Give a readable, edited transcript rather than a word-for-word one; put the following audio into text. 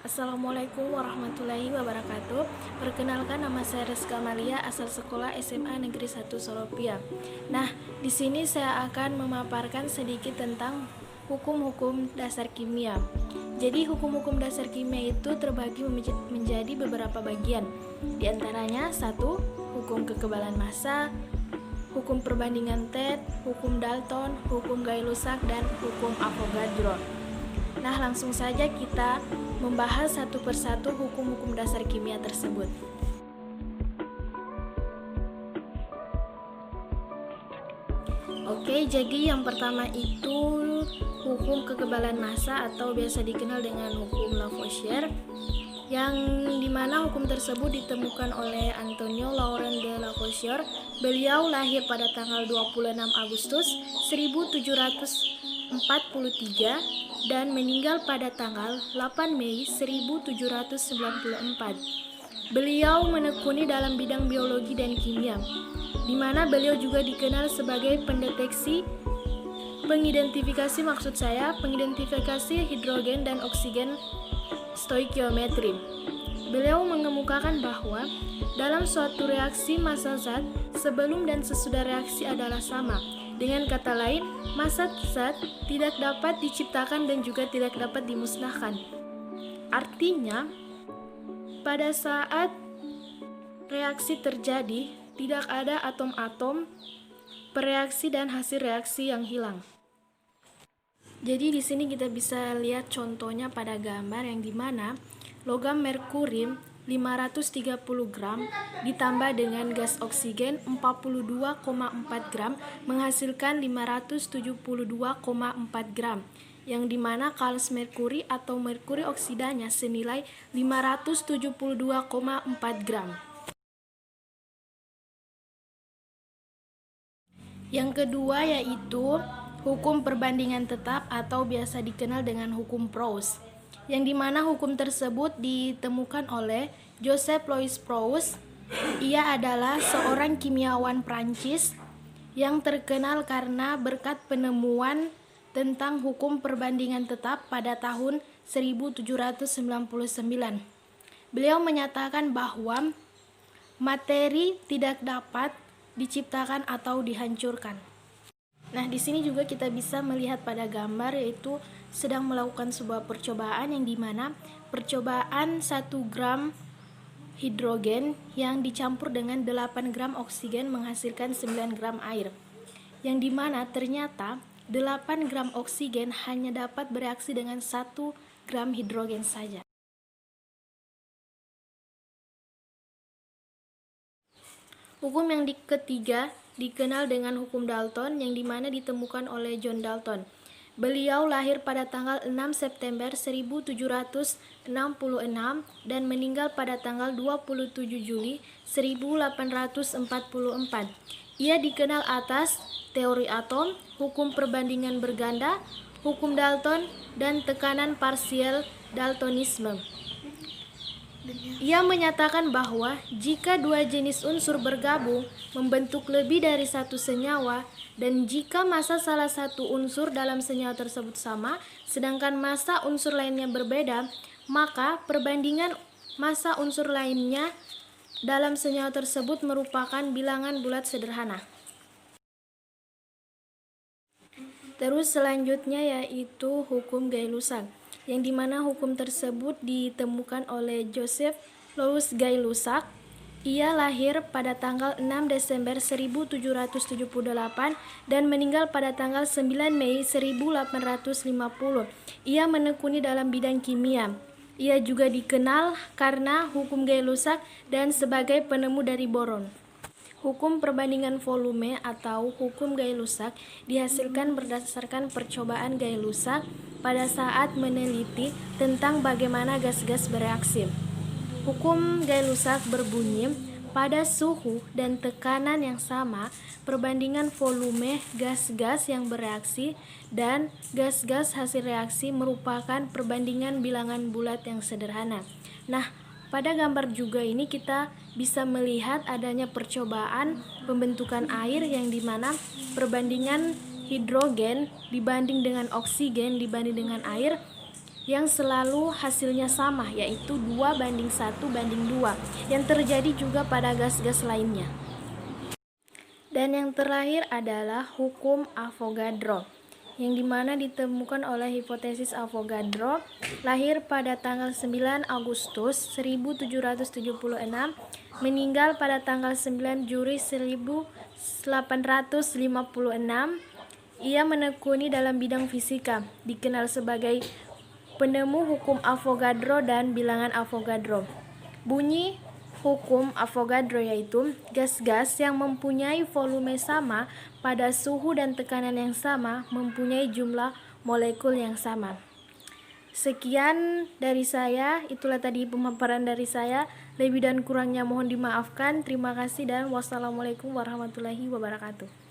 Assalamualaikum warahmatullahi wabarakatuh. Perkenalkan, nama saya Rizka Amalia, asal sekolah SMA Negeri 1 Solopia. Nah, di sini saya akan memaparkan sedikit tentang hukum-hukum dasar kimia. Jadi, hukum-hukum dasar kimia itu terbagi menjadi beberapa bagian. Di antaranya, 1. Hukum kekebalan massa, hukum perbandingan Ted, hukum Dalton, hukum Gay-Lussac, dan hukum Avogadro. Nah, langsung saja kita membahas satu persatu hukum-hukum dasar kimia tersebut. Oke, jadi yang pertama itu hukum kekebalan massa atau biasa dikenal dengan hukum Lavoisier, yang dimana hukum tersebut ditemukan oleh Antonio Laurent de Lavoisier. Beliau lahir pada tanggal 26 Agustus 1743 dan meninggal pada tanggal 8 Mei 1794. Beliau menekuni dalam bidang biologi dan kimia, di mana beliau juga dikenal sebagai pengidentifikasi hidrogen dan oksigen stoikiometri. Beliau mengemukakan bahwa dalam suatu reaksi massa zat sebelum dan sesudah reaksi adalah sama. Dengan kata lain, massa zat tidak dapat diciptakan dan juga tidak dapat dimusnahkan. Artinya, pada saat reaksi terjadi, tidak ada atom-atom bereaksi dan hasil reaksi yang hilang. Jadi di sini kita bisa lihat contohnya pada gambar yang dimana logam merkurium 530 gram ditambah dengan gas oksigen 42,4 gram menghasilkan 572,4 gram, yang dimana kalos merkuri atau merkuri oksidanya senilai 572,4 gram. Yang kedua yaitu hukum perbandingan tetap atau biasa dikenal dengan hukum Proust, yang dimana hukum tersebut ditemukan oleh Joseph Louis Proust. Ia adalah seorang kimiawan Prancis yang terkenal karena berkat penemuan tentang hukum perbandingan tetap pada tahun 1799. Beliau menyatakan bahwa materi tidak dapat diciptakan atau dihancurkan. Nah, di sini juga kita bisa melihat pada gambar yaitu sedang melakukan sebuah percobaan yang dimana percobaan 1 gram hidrogen yang dicampur dengan 8 gram oksigen menghasilkan 9 gram air, yang dimana ternyata 8 gram oksigen hanya dapat bereaksi dengan 1 gram hidrogen saja. Hukum yang ketiga dikenal dengan hukum Dalton, yang dimana ditemukan oleh John Dalton. Beliau lahir pada tanggal 6 September 1766 dan meninggal pada tanggal 27 Juli 1844. Ia dikenal atas teori atom, hukum perbandingan berganda, hukum Dalton, dan tekanan parsial Daltonisme. Ia menyatakan bahwa jika dua jenis unsur bergabung membentuk lebih dari satu senyawa, dan jika massa salah satu unsur dalam senyawa tersebut sama, sedangkan massa unsur lainnya berbeda, maka perbandingan massa unsur lainnya dalam senyawa tersebut merupakan bilangan bulat sederhana. Terus selanjutnya yaitu hukum Gay-Lussac, yang dimana hukum tersebut ditemukan oleh Joseph Louis Gay-Lussac. Ia lahir pada tanggal 6 Desember 1778 dan meninggal pada tanggal 9 Mei 1850. Ia menekuni dalam bidang kimia. Ia juga dikenal karena hukum Gay-Lussac dan sebagai penemu dari boron. Hukum perbandingan volume atau hukum Gay-Lussac dihasilkan berdasarkan percobaan Gay-Lussac pada saat meneliti tentang bagaimana gas-gas bereaksi. Hukum Gay-Lussac berbunyi, pada suhu dan tekanan yang sama, perbandingan volume gas-gas yang bereaksi dan gas-gas hasil reaksi merupakan perbandingan bilangan bulat yang sederhana. Nah, pada gambar juga ini kita bisa melihat adanya percobaan pembentukan air, yang dimana perbandingan hidrogen dibanding dengan oksigen dibanding dengan air yang selalu hasilnya sama, yaitu 2:1:2, yang terjadi juga pada gas-gas lainnya. Dan yang terakhir adalah hukum Avogadro, yang dimana ditemukan oleh hipotesis Avogadro, lahir pada tanggal 9 Agustus 1776, meninggal pada tanggal 9 Juli 1856. Ia menekuni dalam bidang fisika, dikenal sebagai penemu hukum Avogadro dan bilangan Avogadro. Bunyi hukum Avogadro yaitu gas-gas yang mempunyai volume sama pada suhu dan tekanan yang sama mempunyai jumlah molekul yang sama. Sekian dari saya, itulah tadi pemaparan dari saya. Lebih dan kurangnya mohon dimaafkan. Terima kasih dan wassalamualaikum warahmatullahi wabarakatuh.